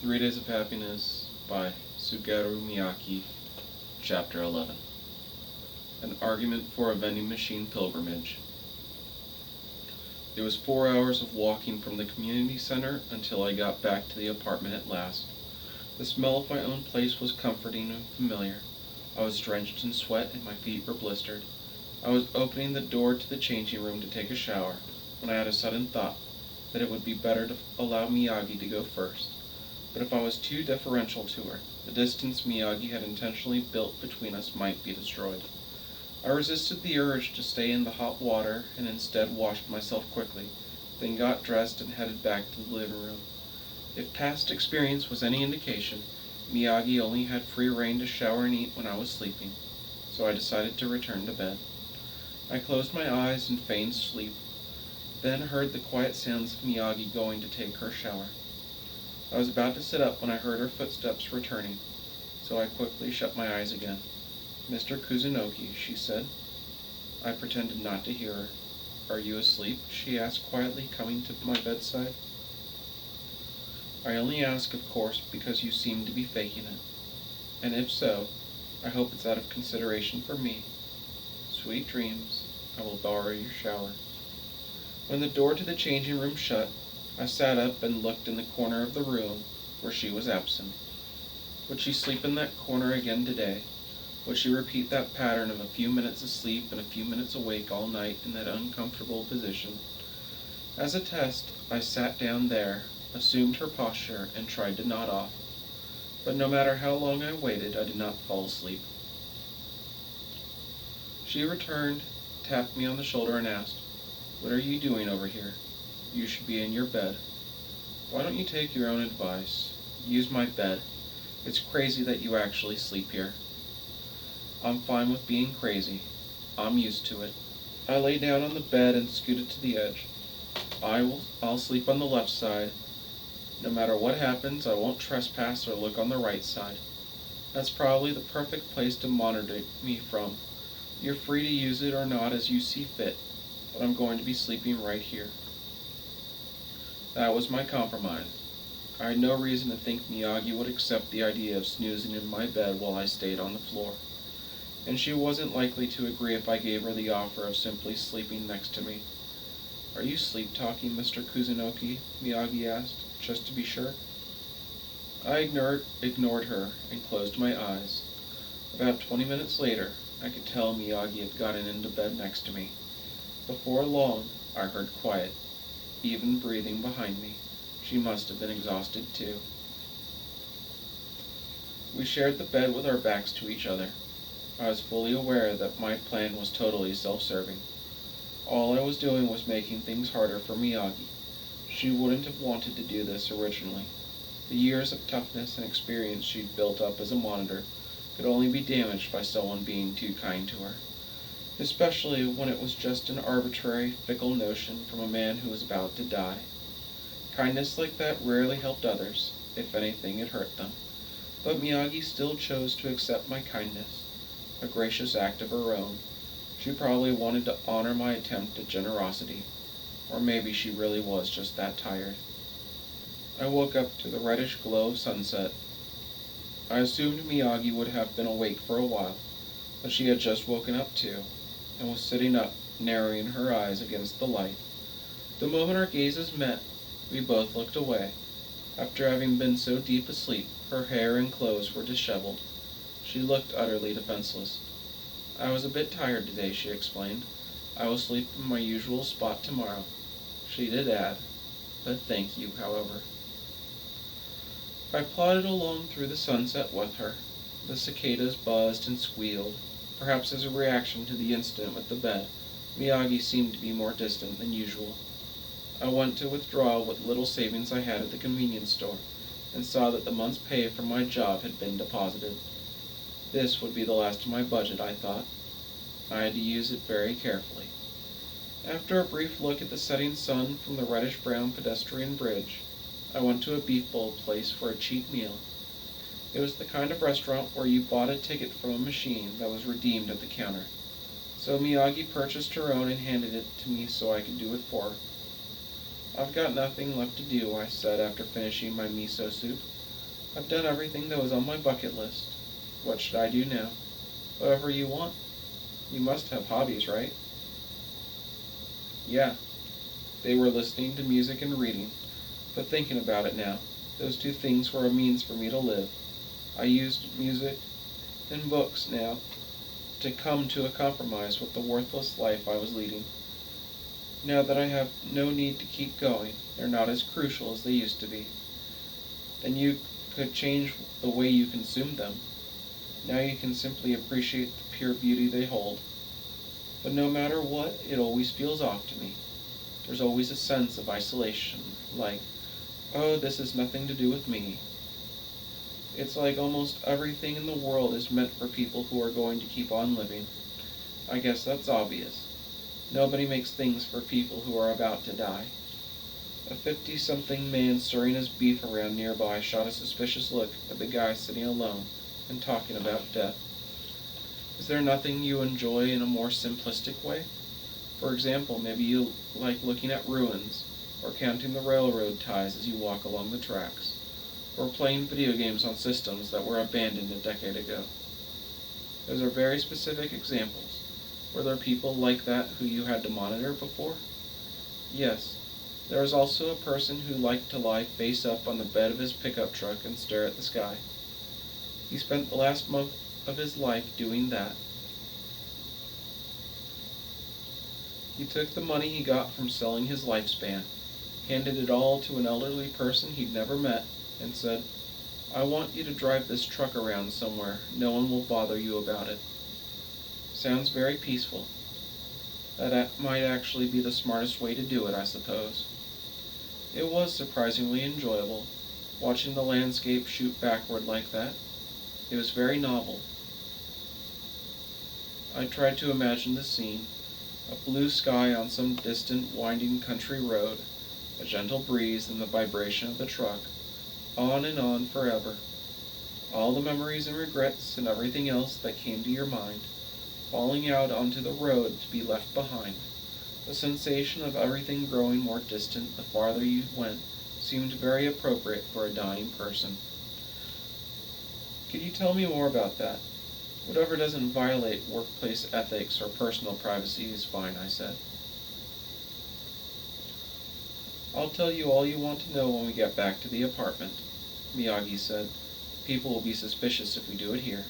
3 Days of Happiness by Sugaru Miaki, Chapter 11. An Argument for a Vending Machine Pilgrimage. It was 4 hours of walking from the community center until I got back to the apartment at last. The smell of my own place was comforting and familiar. I was drenched in sweat and my feet were blistered. I was opening the door to the changing room to take a shower when I had a sudden thought that it would be better to allow Miyagi to go first. But if I was too deferential to her, the distance Miyagi had intentionally built between us might be destroyed. I resisted the urge to stay in the hot water and instead washed myself quickly, then got dressed and headed back to the living room. If past experience was any indication, Miyagi only had free rein to shower and eat when I was sleeping, so I decided to return to bed. I closed my eyes and feigned sleep, then heard the quiet sounds of Miyagi going to take her shower. I was about to sit up when I heard her footsteps returning, so I quickly shut my eyes again. "Mr. Kuzunoki," she said. I pretended not to hear her. "Are you asleep?" she asked quietly, coming to my bedside. "I only ask, of course, because you seem to be faking it. And if so, I hope it's out of consideration for me. Sweet dreams. I will borrow your shower." When the door to the changing room shut, I sat up and looked in the corner of the room where she was absent. Would she sleep in that corner again today? Would she repeat that pattern of a few minutes asleep and a few minutes awake all night in that uncomfortable position? As a test, I sat down there, assumed her posture, and tried to nod off. But no matter how long I waited, I did not fall asleep. She returned, tapped me on the shoulder, and asked, "What are you doing over here? You should be in your bed. Why don't you take your own advice? Use my bed. It's crazy that you actually sleep here." "I'm fine with being crazy. I'm used to it." I lay down on the bed and scooted to the edge. I'll sleep on the left side. No matter what happens, I won't trespass or look on the right side. That's probably the perfect place to monitor me from. You're free to use it or not as you see fit, but I'm going to be sleeping right here. That was my compromise. I had no reason to think Miyagi would accept the idea of snoozing in my bed while I stayed on the floor. And she wasn't likely to agree if I gave her the offer of simply sleeping next to me. "Are you sleep-talking, Mr. Kuzunoki?" Miyagi asked, just to be sure. I ignored her and closed my eyes. About 20 minutes later, I could tell Miyagi had gotten into bed next to me. Before long, I heard quiet, even breathing behind me. She must have been exhausted too. We shared the bed with our backs to each other. I was fully aware that my plan was totally self-serving. All I was doing was making things harder for Miyagi. She wouldn't have wanted to do this originally. The years of toughness and experience she'd built up as a monitor could only be damaged by someone being too kind to her, especially when it was just an arbitrary, fickle notion from a man who was about to die. Kindness like that rarely helped others. If anything, it hurt them. But Miyagi still chose to accept my kindness, a gracious act of her own. She probably wanted to honor my attempt at generosity, or maybe she really was just that tired. I woke up to the reddish glow of sunset. I assumed Miyagi would have been awake for a while, but she had just woken up too, and was sitting up, narrowing her eyes against the light. The moment our gazes met, we both looked away. After having been so deep asleep, her hair and clothes were disheveled. She looked utterly defenseless. "I was a bit tired today," she explained. "I will sleep in my usual spot tomorrow." She did add, "But thank you, however." I plodded along through the sunset with her. The cicadas buzzed and squealed. Perhaps as a reaction to the incident with the bed, Miyagi seemed to be more distant than usual. I went to withdraw what little savings I had at the convenience store, and saw that the month's pay from my job had been deposited. This would be the last of my budget, I thought. I had to use it very carefully. After a brief look at the setting sun from the reddish-brown pedestrian bridge, I went to a beef bowl place for a cheap meal. It was the kind of restaurant where you bought a ticket from a machine that was redeemed at the counter. So Miyagi purchased her own and handed it to me so I could do it for her. "I've got nothing left to do," I said after finishing my miso soup. I've done everything that was on my bucket list. What should I do now? Whatever you want. You must have hobbies, right? Yeah, they were listening to music and reading, but thinking about it now, those two things were a means for me to live. I used music and books now to come to a compromise with the worthless life I was leading. Now that I have no need to keep going, they're not as crucial as they used to be. Then you could change the way you consume them. Now you can simply appreciate the pure beauty they hold. But no matter what, it always feels off to me. There's always a sense of isolation, like, oh, this has nothing to do with me. It's like almost everything in the world is meant for people who are going to keep on living. I guess that's obvious. Nobody makes things for people who are about to die. A 50-something man stirring his beef around nearby shot a suspicious look at the guy sitting alone and talking about death. Is there nothing you enjoy in a more simplistic way? For example, maybe you like looking at ruins, or counting the railroad ties as you walk along the tracks, or playing video games on systems that were abandoned a decade ago. Those are very specific examples. Were there people like that who you had to monitor before? Yes. There was also a person who liked to lie face up on the bed of his pickup truck and stare at the sky. He spent the last month of his life doing that. He took the money he got from selling his lifespan, handed it all to an elderly person he'd never met, and said, I want you to drive this truck around somewhere. No one will bother you about it. Sounds very peaceful. That might actually be the smartest way to do it, I suppose. It was surprisingly enjoyable, watching the landscape shoot backward like that. It was very novel. I tried to imagine the scene, a blue sky on some distant, winding country road, a gentle breeze and the vibration of the truck, on and on forever. All the memories and regrets and everything else that came to your mind, falling out onto the road to be left behind. The sensation of everything growing more distant the farther you went seemed very appropriate for a dying person. Could you tell me more about that? Whatever doesn't violate workplace ethics or personal privacy is fine, I said. I'll tell you all you want to know when we get back to the apartment, Miyagi said. People will be suspicious if we do it here.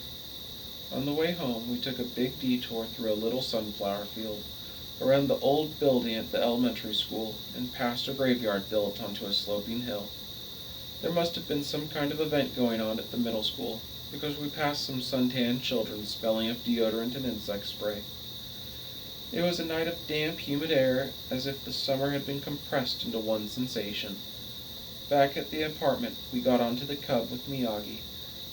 On the way home, we took a big detour through a little sunflower field, around the old building at the elementary school, and past a graveyard built onto a sloping hill. There must have been some kind of event going on at the middle school, because we passed some suntanned children smelling of deodorant and insect spray. It was a night of damp, humid air, as if the summer had been compressed into one sensation. Back at the apartment, we got onto the cub with Miyagi,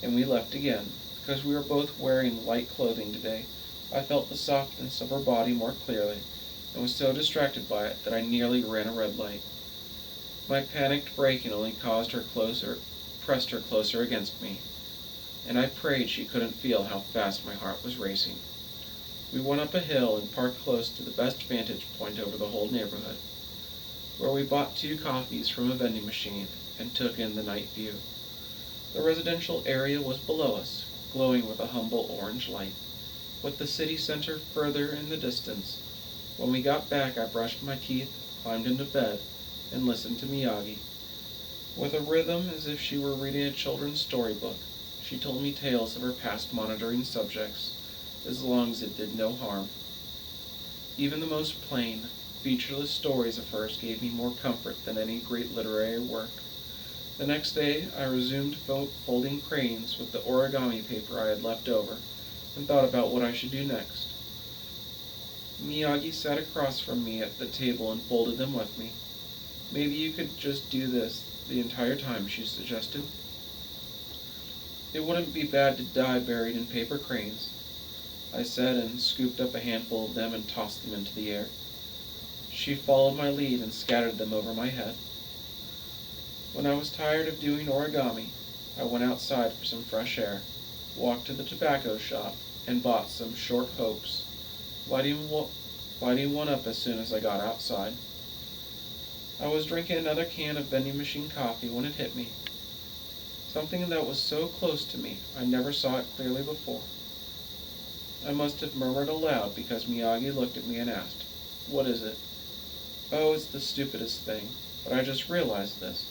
and we left again. Because we were both wearing light clothing today, I felt the softness of her body more clearly, and was so distracted by it that I nearly ran a red light. My panicked braking only pressed her closer against me, and I prayed she couldn't feel how fast my heart was racing. We went up a hill and parked close to the best vantage point over the whole neighborhood, where we bought 2 coffees from a vending machine and took in the night view. The residential area was below us, glowing with a humble orange light, with the city center further in the distance. When we got back, I brushed my teeth, climbed into bed, and listened to Miyagi. With a rhythm as if she were reading a children's storybook, she told me tales of her past monitoring subjects, as long as it did no harm. Even the most plain, featureless stories of hers gave me more comfort than any great literary work. The next day, I resumed folding cranes with the origami paper I had left over, and thought about what I should do next. Miyagi sat across from me at the table and folded them with me. Maybe you could just do this the entire time, she suggested. It wouldn't be bad to die buried in paper cranes, I said, and scooped up a handful of them and tossed them into the air. She followed my lead and scattered them over my head. When I was tired of doing origami, I went outside for some fresh air, walked to the tobacco shop, and bought some short hopes, lighting one up as soon as I got outside. I was drinking another can of vending machine coffee when it hit me. something that was so close to me I never saw it clearly before. I must have murmured aloud because Miyagi looked at me and asked, "What is it?" Oh, it's the stupidest thing, but I just realized this.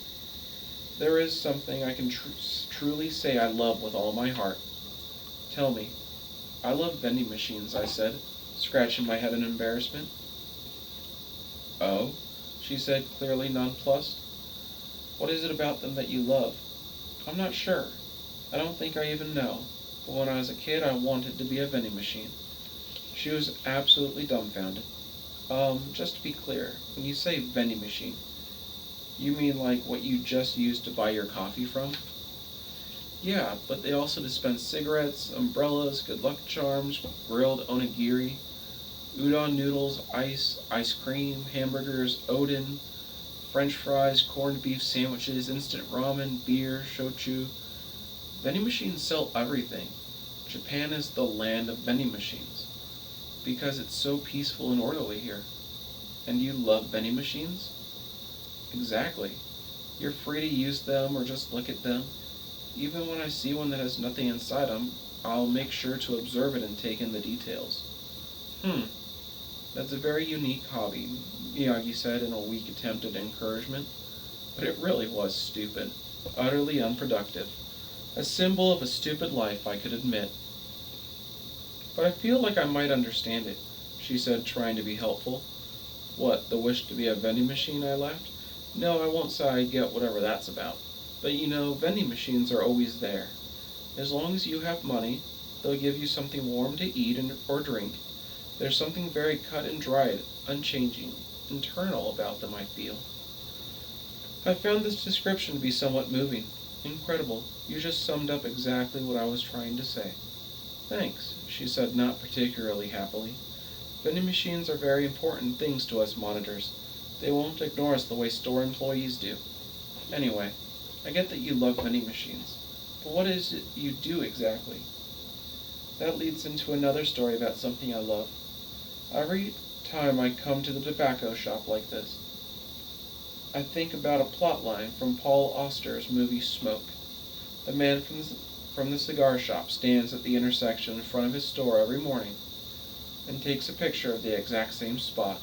There is something I can truly say I love with all my heart. Tell me. I love vending machines, I said, scratching my head in embarrassment. Oh, she said, clearly nonplussed. What is it about them that you love? I'm not sure. I don't think I even know. But when I was a kid, I wanted to be a vending machine. She was absolutely dumbfounded. Just to be clear, when you say vending machine, you mean like what you just used to buy your coffee from? Yeah, but they also dispense cigarettes, umbrellas, good luck charms, grilled onigiri, udon noodles, ice cream, hamburgers, Odin, French fries, corned beef sandwiches, instant ramen, beer, shochu. Vending machines sell everything. Japan is the land of vending machines because it's so peaceful and orderly here. And you love vending machines? Exactly. You're free to use them or just look at them. Even when I see one that has nothing inside them, I'll make sure to observe it and take in the details. That's a very unique hobby, Miyagi said in a weak attempt at encouragement. But it really was stupid, utterly unproductive. A symbol of a stupid life, I could admit. But I feel like I might understand it, she said, trying to be helpful. What, the wish to be a vending machine, I laughed. No, I won't say I get whatever that's about. But you know, vending machines are always there. As long as you have money, they'll give you something warm to eat or drink. There's something very cut and dried, unchanging, internal about them, I feel. I found this description to be somewhat moving. Incredible. You just summed up exactly what I was trying to say. Thanks, she said, not particularly happily. Vending machines are very important things to us monitors. They won't ignore us the way store employees do. Anyway, I get that you love vending machines. But what is it you do exactly? That leads into another story about something I love. Every time I come to the tobacco shop like this, I think about a plot line from Paul Auster's movie Smoke. The man from the cigar shop stands at the intersection in front of his store every morning and takes a picture of the exact same spot.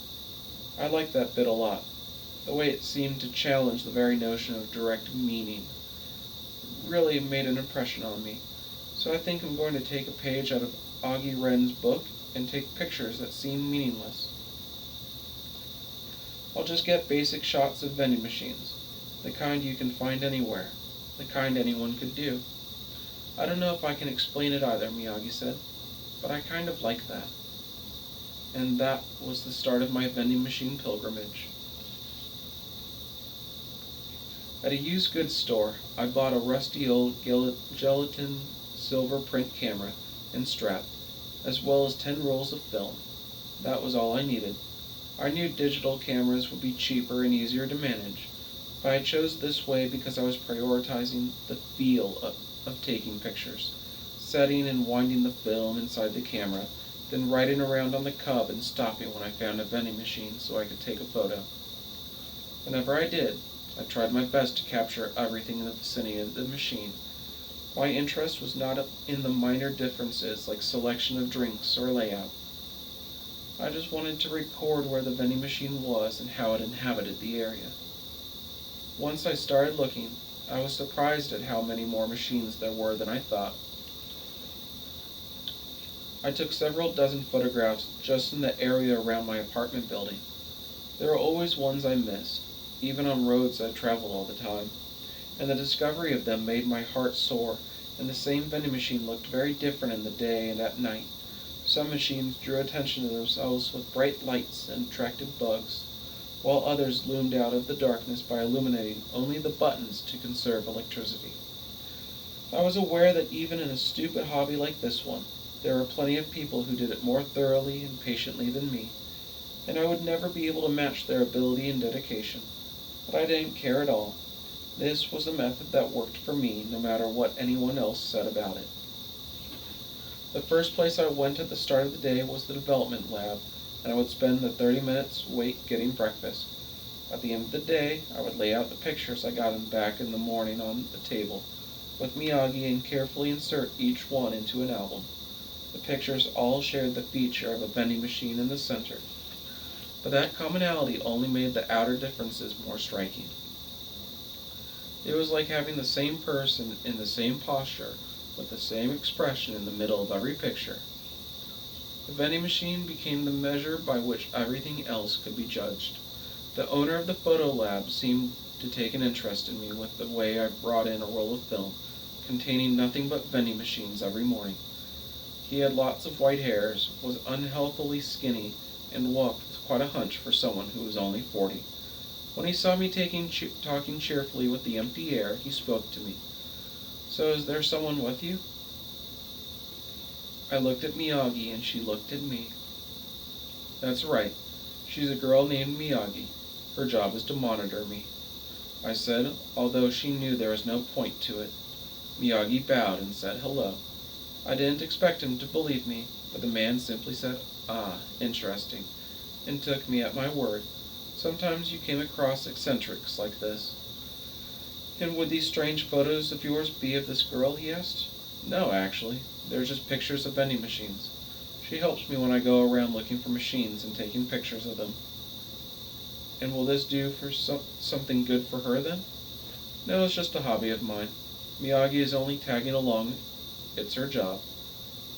I like that bit a lot, the way it seemed to challenge the very notion of direct meaning. It really made an impression on me, so I think I'm going to take a page out of Augie Wren's book and take pictures that seem meaningless. I'll just get basic shots of vending machines, the kind you can find anywhere, the kind anyone could do. I don't know if I can explain it either, Miyagi said, but I kind of like that. And that was the start of my vending machine pilgrimage. At a used goods store, I bought a rusty old gelatin silver print camera and strap, as well as 10 rolls of film. That was all I needed. I knew digital cameras would be cheaper and easier to manage, but I chose this way because I was prioritizing the feel of taking pictures, setting and winding the film inside the camera, then riding around on the cub and stopping when I found a vending machine so I could take a photo. Whenever I did, I tried my best to capture everything in the vicinity of the machine. My interest was not in the minor differences like selection of drinks or layout. I just wanted to record where the vending machine was and how it inhabited the area. Once I started looking, I was surprised at how many more machines there were than I thought. I took several dozen photographs just in the area around my apartment building. There were always ones I missed, even on roads I traveled all the time, and the discovery of them made my heart soar, and the same vending machine looked very different in the day and at night. Some machines drew attention to themselves with bright lights and attracted bugs, while others loomed out of the darkness by illuminating only the buttons to conserve electricity. I was aware that even in a stupid hobby like this one, there were plenty of people who did it more thoroughly and patiently than me, and I would never be able to match their ability and dedication. But I didn't care at all. This was a method that worked for me, no matter what anyone else said about it. The first place I went at the start of the day was the development lab, and I would spend the 30 minutes wait getting breakfast. At the end of the day, I would lay out the pictures I got back in the morning on the table, with Miyagi and carefully insert each one into an album. The pictures all shared the feature of a vending machine in the center, but that commonality only made the outer differences more striking. It was like having the same person in the same posture, with the same expression in the middle of every picture. The vending machine became the measure by which everything else could be judged. The owner of the photo lab seemed to take an interest in me with the way I brought in a roll of film containing nothing but vending machines every morning. He had lots of white hairs, was unhealthily skinny, and walked with quite a hunch for someone who was only 40. When he saw me talking cheerfully with the empty air, he spoke to me. "So is there someone with you?" I looked at Miyagi, and she looked at me. "That's right. She's a girl named Miyagi. Her job is to monitor me," I said, although she knew there was no point to it. Miyagi bowed and said hello. I didn't expect him to believe me, but the man simply said, "Ah, interesting," and took me at my word. Sometimes you came across eccentrics like this. "And would these strange photos of yours be of this girl?" he asked. "No, actually. They're just pictures of vending machines. She helps me when I go around looking for machines and taking pictures of them." "And will this do for something good for her, then?" "No, it's just a hobby of mine. Miyagi is only tagging along. It's her job."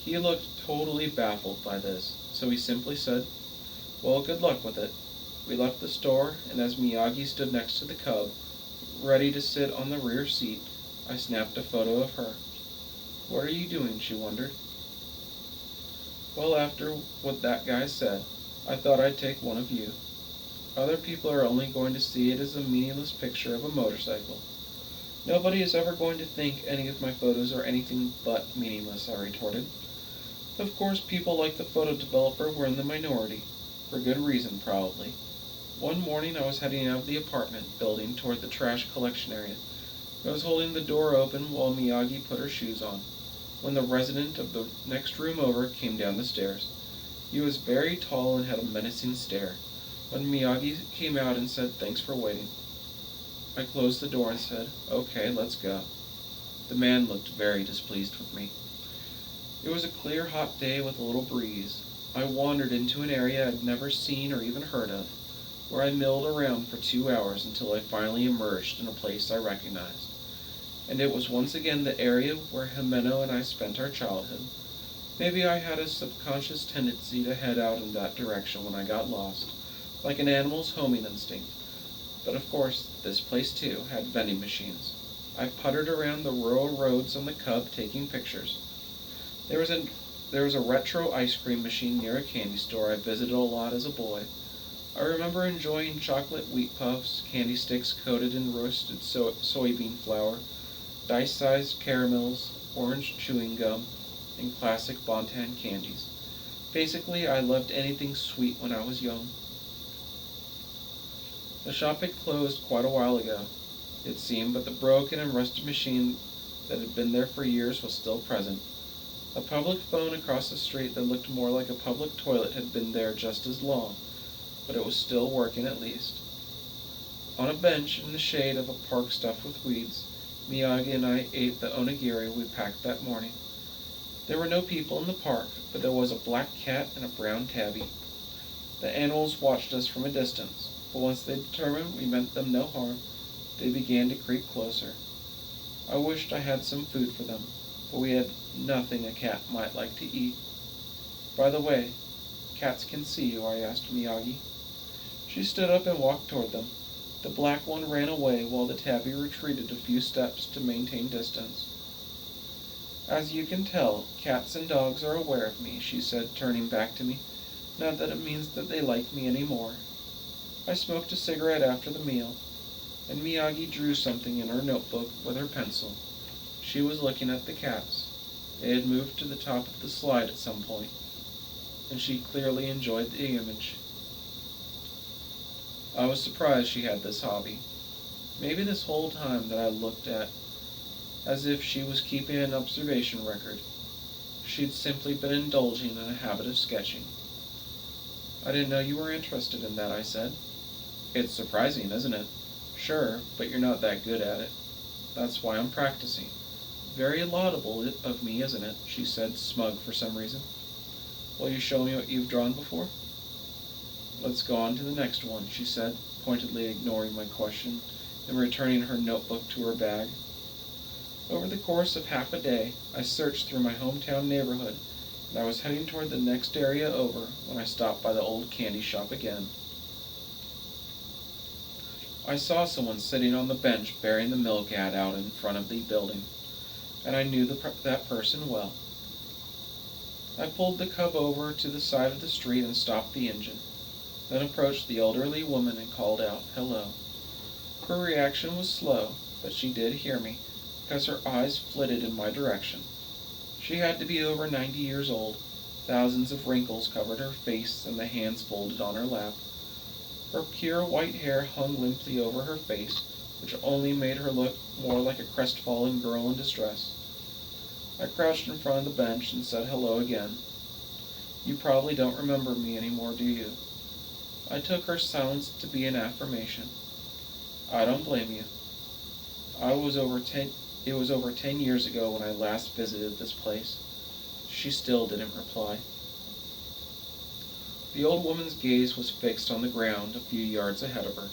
He looked totally baffled by this, so he simply said, "Well, good luck with it." We left the store, and as Miyagi stood next to the cub, ready to sit on the rear seat, I snapped a photo of her. "What are you doing?" she wondered. "Well, after what that guy said, I thought I'd take one of you. Other people are only going to see it as a meaningless picture of a motorcycle. Nobody is ever going to think any of my photos are anything but meaningless," I retorted. Of course, people like the photo developer were in the minority, for good reason probably. One morning I was heading out of the apartment building toward the trash collection area. I was holding the door open while Miyagi put her shoes on, when the resident of the next room over came down the stairs. He was very tall and had a menacing stare. When Miyagi came out and said, "Thanks for waiting," I closed the door and said, "Okay, let's go." The man looked very displeased with me. It was a clear, hot day with a little breeze. I wandered into an area I'd never seen or even heard of, where I milled around for 2 hours until I finally emerged in a place I recognized. And it was once again the area where Jimeno and I spent our childhood. Maybe I had a subconscious tendency to head out in that direction when I got lost, like an animal's homing instinct. But of course, this place too had vending machines. I puttered around the rural roads on the cub taking pictures. There was a retro ice cream machine near a candy store I visited a lot as a boy. I remember enjoying chocolate wheat puffs, candy sticks coated in roasted soybean flour, dice-sized caramels, orange chewing gum, and classic Bontan candies. Basically, I loved anything sweet when I was young. The shop had closed quite a while ago, it seemed, but the broken and rusted machine that had been there for years was still present. A public phone across the street that looked more like a public toilet had been there just as long, but it was still working at least. On a bench in the shade of a park stuffed with weeds, Miyagi and I ate the onigiri we packed that morning. There were no people in the park, but there was a black cat and a brown tabby. The animals watched us from a distance, but once they determined we meant them no harm, they began to creep closer. I wished I had some food for them, but we had nothing a cat might like to eat. "By the way, cats can see you?" I asked Miyagi. She stood up and walked toward them. The black one ran away while the tabby retreated a few steps to maintain distance. "As you can tell, cats and dogs are aware of me," she said, turning back to me. "Not that it means that they like me any more." I smoked a cigarette after the meal, and Miyagi drew something in her notebook with her pencil. She was looking at the cats. They had moved to the top of the slide at some point, and she clearly enjoyed the image. I was surprised she had this hobby. Maybe this whole time that I looked at as if she was keeping an observation record, she'd simply been indulging in a habit of sketching. "I didn't know you were interested in that," I said. "It's surprising, isn't it?" "Sure, but you're not that good at it. That's why I'm practicing. Very laudable of me, isn't it? She said, smug for some reason. Will you show me what you've drawn before? Let's go on to the next one, she said, pointedly ignoring my question and returning her notebook to her bag. Over the course of half a day, I searched through my hometown neighborhood, and I was heading toward the next area over when I stopped by the old candy shop again. I saw someone sitting on the bench bearing the milk ad out in front of the building, and I knew that person well. I pulled the cub over to the side of the street and stopped the engine, then approached the elderly woman and called out, "Hello." Her reaction was slow, but she did hear me, because her eyes flitted in my direction. She had to be over 90 years old. Thousands of wrinkles covered her face and the hands folded on her lap. Her pure white hair hung limply over her face, which only made her look more like a crestfallen girl in distress. I crouched in front of the bench and said hello again. "You probably don't remember me anymore, do you?" I took her silence to be an affirmation. "I don't blame you. It was over 10 years ago when I last visited this place." She still didn't reply. The old woman's gaze was fixed on the ground a few yards ahead of her.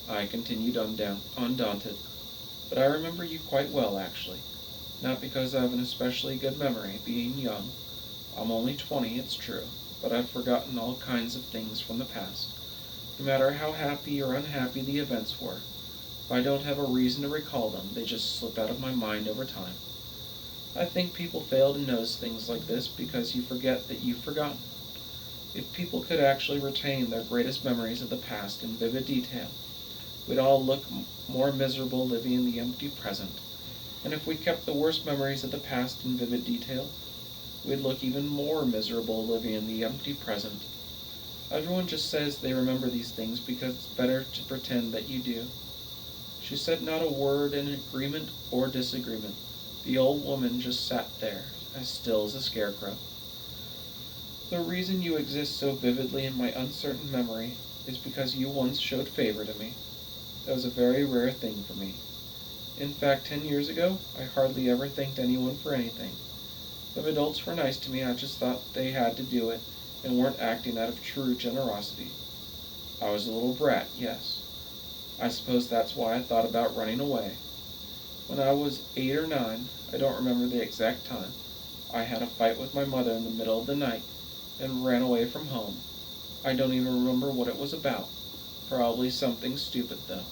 I continued undaunted. "But I remember you quite well, actually. Not because I have an especially good memory, being young. I'm only 20, it's true, but I've forgotten all kinds of things from the past. No matter how happy or unhappy the events were, if I don't have a reason to recall them, they just slip out of my mind over time. I think people fail to notice things like this because you forget that you've forgotten. If people could actually retain their greatest memories of the past in vivid detail, we'd all look more miserable living in the empty present. And if we kept the worst memories of the past in vivid detail, we'd look even more miserable living in the empty present. Everyone just says they remember these things because it's better to pretend that you do." She said not a word in agreement or disagreement. The old woman just sat there, as still as a scarecrow. "The reason you exist so vividly in my uncertain memory is because you once showed favor to me. That was a very rare thing for me. In fact, 10 years ago, I hardly ever thanked anyone for anything. If adults were nice to me, I just thought they had to do it and weren't acting out of true generosity. I was a little brat, yes. I suppose that's why I thought about running away. When I was 8 or 9, I don't remember the exact time, I had a fight with my mother in the middle of the night and ran away from home. I don't even remember what it was about. Probably something stupid, though."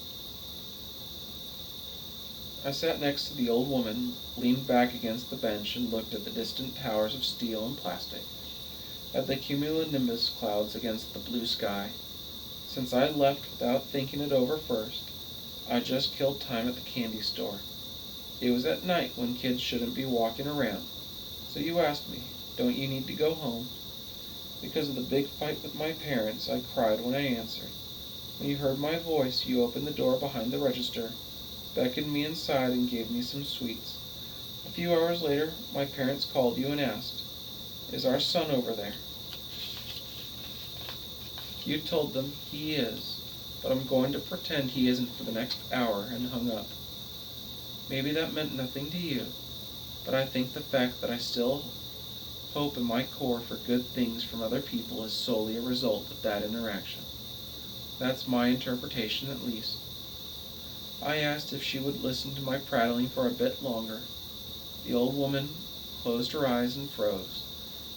I sat next to the old woman, leaned back against the bench, and looked at the distant towers of steel and plastic, at the cumulonimbus clouds against the blue sky. Since I left without thinking it over first, I just killed time at the candy store. It was at night when kids shouldn't be walking around. So you asked me, "Don't you need to go home?" Because of the big fight with my parents, I cried when I answered. When you heard my voice, you opened the door behind the register, beckoned me inside, and gave me some sweets. A few hours later, my parents called you and asked, "Is our son over there?" You told them he is, but I'm going to pretend he isn't for the next hour, and hung up. Maybe that meant nothing to you, but I think the fact that I still hope in my core for good things from other people is solely a result of that interaction. That's my interpretation, at least. I asked if she would listen to my prattling for a bit longer. The old woman closed her eyes and froze.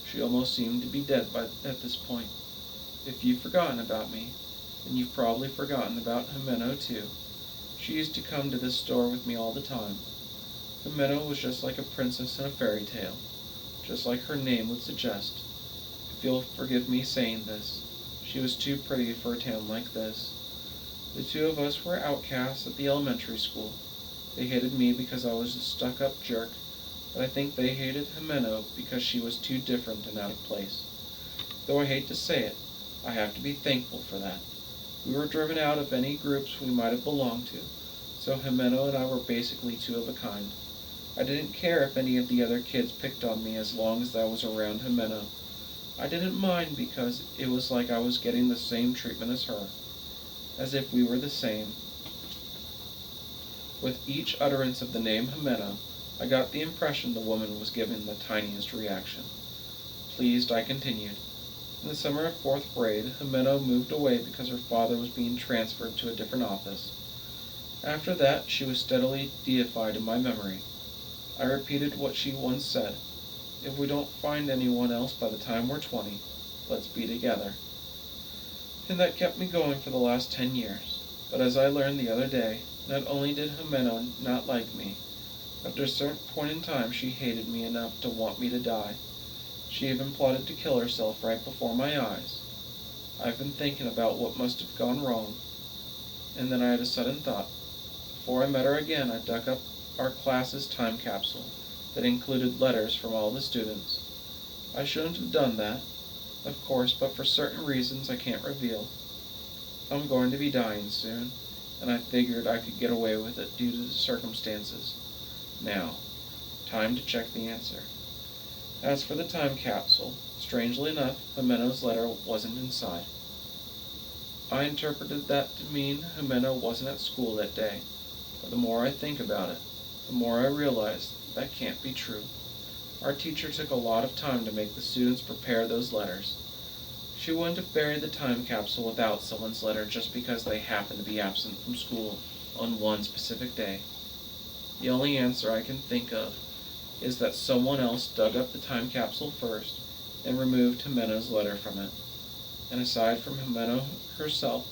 She almost seemed to be dead at this point. "If you've forgotten about me, then you've probably forgotten about Jimeno too. She used to come to this store with me all the time. Jimeno was just like a princess in a fairy tale, just like her name would suggest. If you'll forgive me saying this, she was too pretty for a town like this. The two of us were outcasts at the elementary school. They hated me because I was a stuck-up jerk, but I think they hated Jimeno because she was too different and out of place. Though I hate to say it, I have to be thankful for that. We were driven out of any groups we might have belonged to, so Jimeno and I were basically two of a kind. I didn't care if any of the other kids picked on me as long as I was around Jimeno. I didn't mind because it was like I was getting the same treatment as her, as if we were the same. With each utterance of the name Jimeno, I got the impression the woman was giving the tiniest reaction. Pleased, I continued. In the summer of 4th grade, Jimeno moved away because her father was being transferred to a different office. After that, she was steadily deified in my memory. I repeated what she once said, "If we don't find anyone else by the time we're 20, let's be together." And that kept me going for the last 10 years. But as I learned the other day, not only did Jimeno not like me, after a certain point in time she hated me enough to want me to die. She even plotted to kill herself right before my eyes. I've been thinking about what must have gone wrong, and then I had a sudden thought. Before I met her again, I dug up our class's time capsule that included letters from all the students. I shouldn't have done that, of course, but for certain reasons I can't reveal. I'm going to be dying soon, and I figured I could get away with it due to the circumstances. Now, time to check the answer. As for the time capsule, strangely enough, Jimeno's letter wasn't inside. I interpreted that to mean Jimeno wasn't at school that day, but the more I think about it, the more I realize that can't be true. Our teacher took a lot of time to make the students prepare those letters. She wouldn't have buried the time capsule without someone's letter just because they happened to be absent from school on one specific day. The only answer I can think of is that someone else dug up the time capsule first and removed Jimeno's letter from it. And aside from Jimeno herself,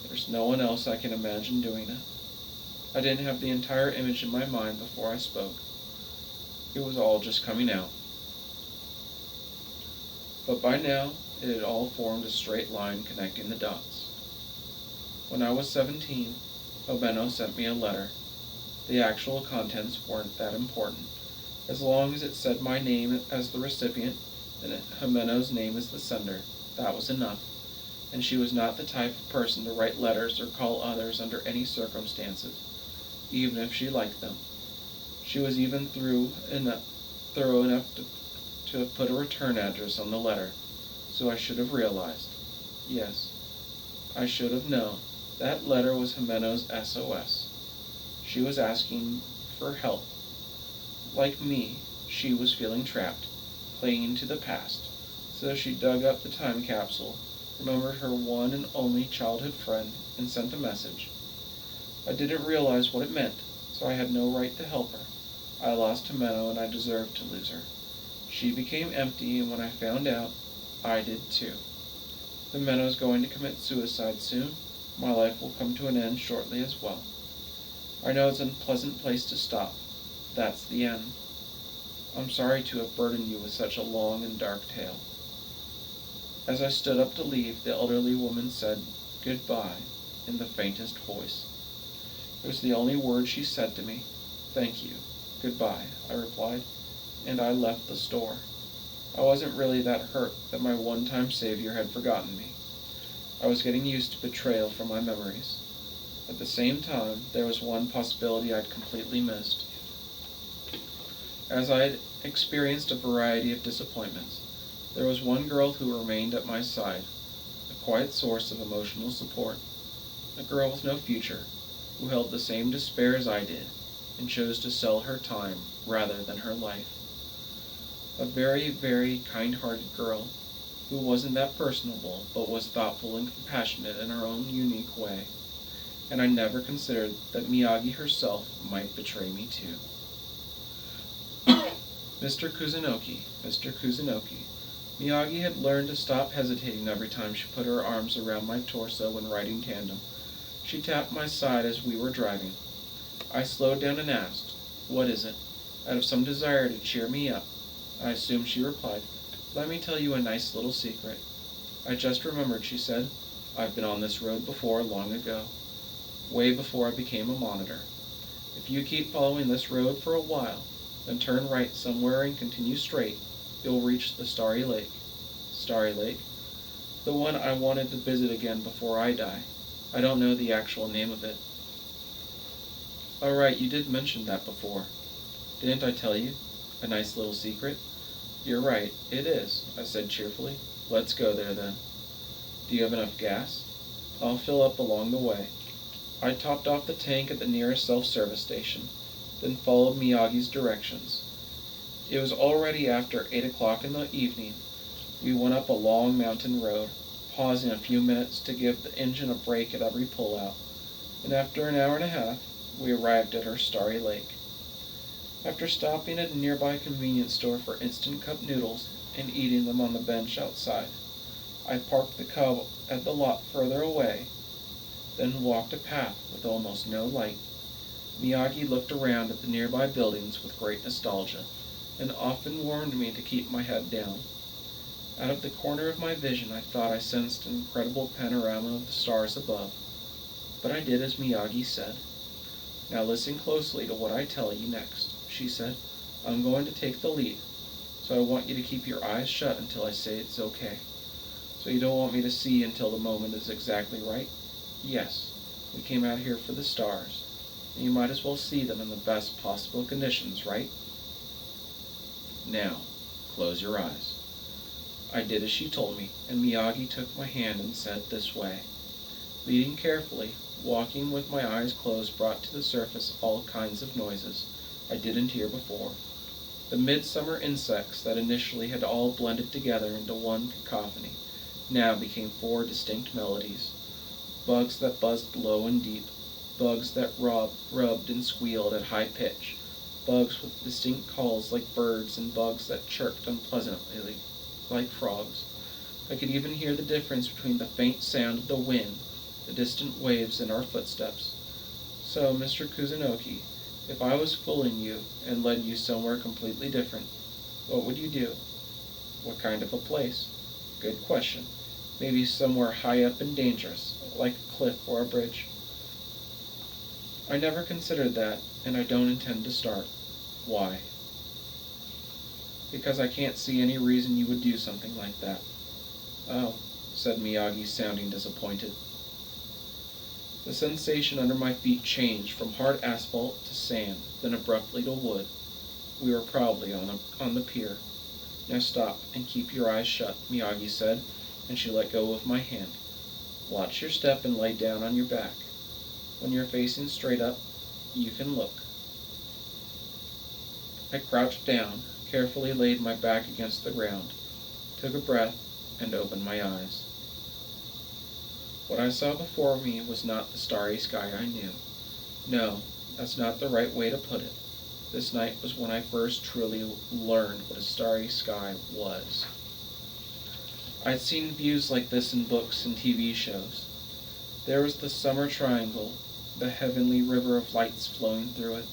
there's no one else I can imagine doing it. I didn't have the entire image in my mind before I spoke. It was all just coming out. But by now, it had all formed a straight line connecting the dots. When I was 17, Jimeno sent me a letter. The actual contents weren't that important. As long as it said my name as the recipient and Jimeno's name as the sender, that was enough. And she was not the type of person to write letters or call others under any circumstances, even if she liked them. She was even thorough enough to have put a return address on the letter, so I should have realized. Yes, I should have known. That letter was Jimeno's SOS. She was asking for help. Like me, she was feeling trapped, clinging to the past. So she dug up the time capsule, remembered her one and only childhood friend, and sent a message. I didn't realize what it meant, so I had no right to help her. I lost Jimeno, and I deserved to lose her. She became empty, and when I found out, I did too. Jimeno's going to commit suicide soon. My life will come to an end shortly as well. I know it's an unpleasant place to stop. That's the end. I'm sorry to have burdened you with such a long and dark tale. As I stood up to leave, the elderly woman said, "Goodbye," in the faintest voice. It was the only word she said to me. "Thank you. Goodbye," I replied, and I left the store. I wasn't really that hurt that my one-time savior had forgotten me. I was getting used to betrayal from my memories. At the same time, there was one possibility I'd completely missed. As I had experienced a variety of disappointments, there was one girl who remained at my side, a quiet source of emotional support, a girl with no future, who held the same despair as I did, and chose to sell her time rather than her life. A very, very kind-hearted girl, who wasn't that personable, but was thoughtful and compassionate in her own unique way, and I never considered that Miyagi herself might betray me too. Mr. Kuzunoki. Miyagi had learned to stop hesitating every time she put her arms around my torso when riding tandem. She tapped my side as we were driving. I slowed down and asked, "What is it?" out of some desire to cheer me up. I assumed she replied, "Let me tell you a nice little secret." "I just remembered," she said. "I've been on this road before long ago. Way before I became a monitor. If you keep following this road for a while, then turn right somewhere and continue straight, you'll reach the Starry Lake." Starry Lake? The one I wanted to visit again before I die. I don't know the actual name of it. "Oh, right, you did mention that before. Didn't I tell you? A nice little secret?" "You're right, it is," I said cheerfully. "Let's go there then." "Do you have enough gas?" "I'll fill up along the way." I topped off the tank at the nearest self-service station. then followed Miyagi's directions. It was already after 8 o'clock in the evening. We went up a long mountain road, pausing a few minutes to give the engine a break at every pull-out, and after an hour and a half, we arrived at our starry lake. After stopping at a nearby convenience store for instant cup noodles and eating them on the bench outside, I parked the Cub at the lot further away, then walked a path with almost no light. Miyagi looked around at the nearby buildings with great nostalgia, and often warned me to keep my head down. Out of the corner of my vision, I thought I sensed an incredible panorama of the stars above, but I did as Miyagi said. "Now listen closely to what I tell you next," she said. "I'm going to take the lead, so I want you to keep your eyes shut until I say it's okay. So you don't want me to see until the moment is exactly right? Yes, we came out here for the stars, and you might as well see them in the best possible conditions, right? Now, close your eyes." I did as she told me, and Miyagi took my hand and said this way. Leading carefully, walking with my eyes closed brought to the surface all kinds of noises I didn't hear before. The midsummer insects that initially had all blended together into one cacophony now became 4 distinct melodies. Bugs that buzzed low and deep, bugs that rubbed and squealed at high pitch, bugs with distinct calls like birds, and bugs that chirped unpleasantly like frogs. I could even hear the difference between the faint sound of the wind, the distant waves, and our footsteps. So, Mr. Kuzunoki, if I was fooling you and led you somewhere completely different, what would you do? What kind of a place? Good question. Maybe somewhere high up and dangerous, like a cliff or a bridge. I never considered that, and I don't intend to start. Why? Because I can't see any reason you would do something like that. Oh, said Miyagi, sounding disappointed. The sensation under my feet changed from hard asphalt to sand, then abruptly to wood. We were probably on the pier. Now stop and keep your eyes shut, Miyagi said, and she let go of my hand. Watch your step and lay down on your back. When you're facing straight up, you can look. I crouched down, carefully laid my back against the ground, took a breath, and opened my eyes. What I saw before me was not the starry sky I knew. No, that's not the right way to put it. This night was when I first truly learned what a starry sky was. I'd seen views like this in books and TV shows. There was the summer triangle, the heavenly river of lights flowing through it.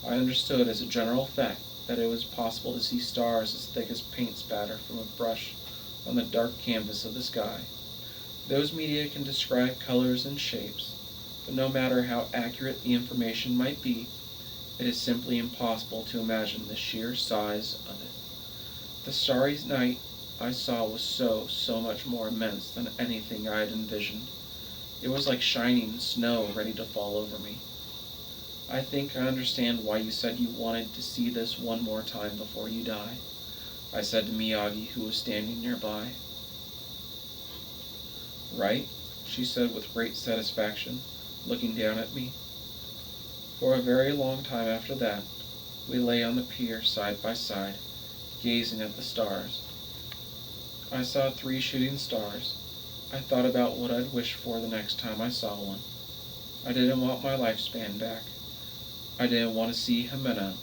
I understood as a general fact that it was possible to see stars as thick as paint spatter from a brush on the dark canvas of the sky. Those media can describe colors and shapes, but no matter how accurate the information might be, it is simply impossible to imagine the sheer size of it. The starry night I saw was so much more immense than anything I had envisioned. It was like shining snow ready to fall over me. I think I understand why you said you wanted to see this one more time before you die, I said to Miyagi, who was standing nearby. Right? She said with great satisfaction, looking down at me. For a very long time after that, we lay on the pier side by side, gazing at the stars. I saw 3 shooting stars. I thought about what I'd wish for the next time I saw one. I didn't want my lifespan back. I didn't want to see Himeno,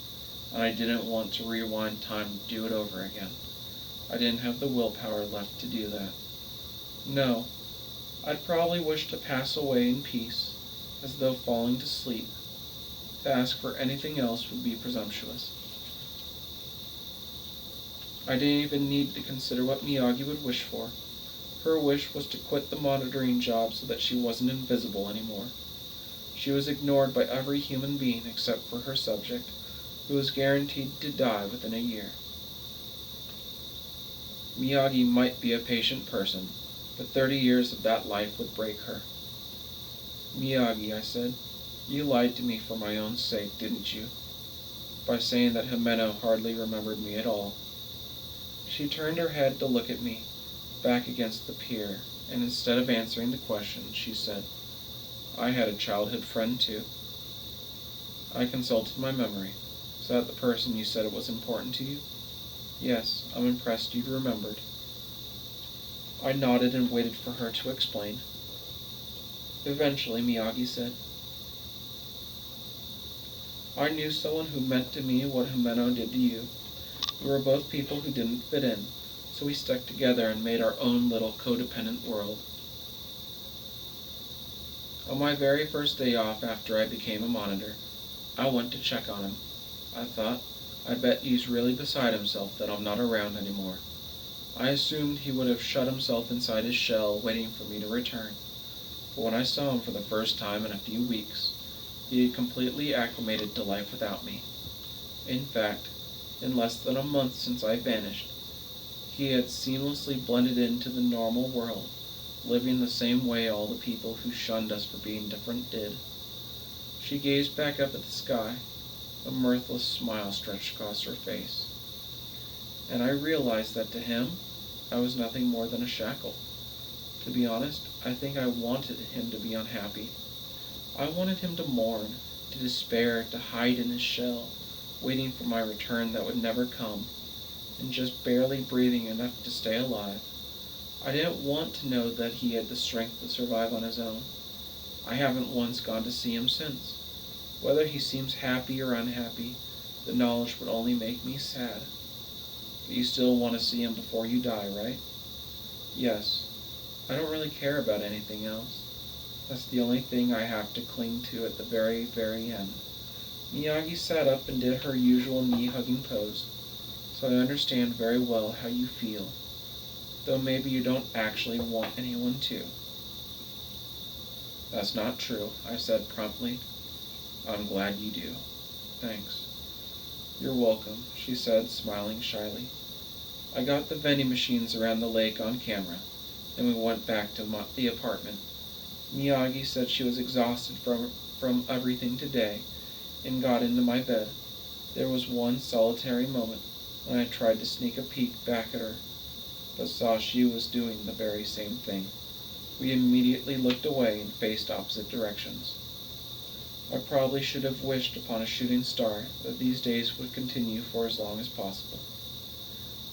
and I didn't want to rewind time to do it over again. I didn't have the willpower left to do that. No, I'd probably wish to pass away in peace, as though falling to sleep. To ask for anything else would be presumptuous. I didn't even need to consider what Miyagi would wish for. Her wish was to quit the monitoring job so that she wasn't invisible anymore. She was ignored by every human being except for her subject, who was guaranteed to die within a year. Miyagi might be a patient person, but 30 years of that life would break her. Miyagi, I said, you lied to me for my own sake, didn't you? By saying that Himeno hardly remembered me at all. She turned her head to look at me, back against the pier, and instead of answering the question, she said, I had a childhood friend too. I consulted my memory. Was that the person you said it was important to you? Yes, I'm impressed you remembered. I nodded and waited for her to explain. Eventually, Miyagi said, I knew someone who meant to me what Himeno did to you. We were both people who didn't fit in, so we stuck together and made our own little codependent world. On my very first day off after I became a monitor, I went to check on him. I thought, I bet he's really beside himself that I'm not around anymore. I assumed he would have shut himself inside his shell waiting for me to return. But when I saw him for the first time in a few weeks, he had completely acclimated to life without me. In fact, in less than a month since I vanished, he had seamlessly blended into the normal world, living the same way all the people who shunned us for being different did. She gazed back up at the sky. A mirthless smile stretched across her face. And I realized that to him, I was nothing more than a shackle. To be honest, I think I wanted him to be unhappy. I wanted him to mourn, to despair, to hide in his shell, waiting for my return that would never come, and just barely breathing enough to stay alive. I didn't want to know that he had the strength to survive on his own. I haven't once gone to see him since. Whether he seems happy or unhappy, the knowledge would only make me sad. But you still want to see him before you die, right? Yes. I don't really care about anything else. That's the only thing I have to cling to at the very, very end. Miyagi sat up and did her usual knee-hugging pose, so I understand very well how you feel, though maybe you don't actually want anyone to. That's not true, I said promptly. I'm glad you do. Thanks. You're welcome, she said, smiling shyly. I got the vending machines around the lake on camera, and we went back to the apartment. Miyagi said she was exhausted from everything today, and got into my bed. There was one solitary moment when I tried to sneak a peek back at her, but saw she was doing the very same thing. We immediately looked away and faced opposite directions. I probably should have wished upon a shooting star that these days would continue for as long as possible.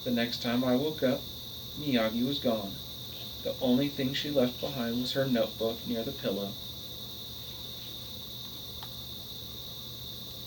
The next time I woke up, Miyagi was gone. The only thing she left behind was her notebook near the pillow,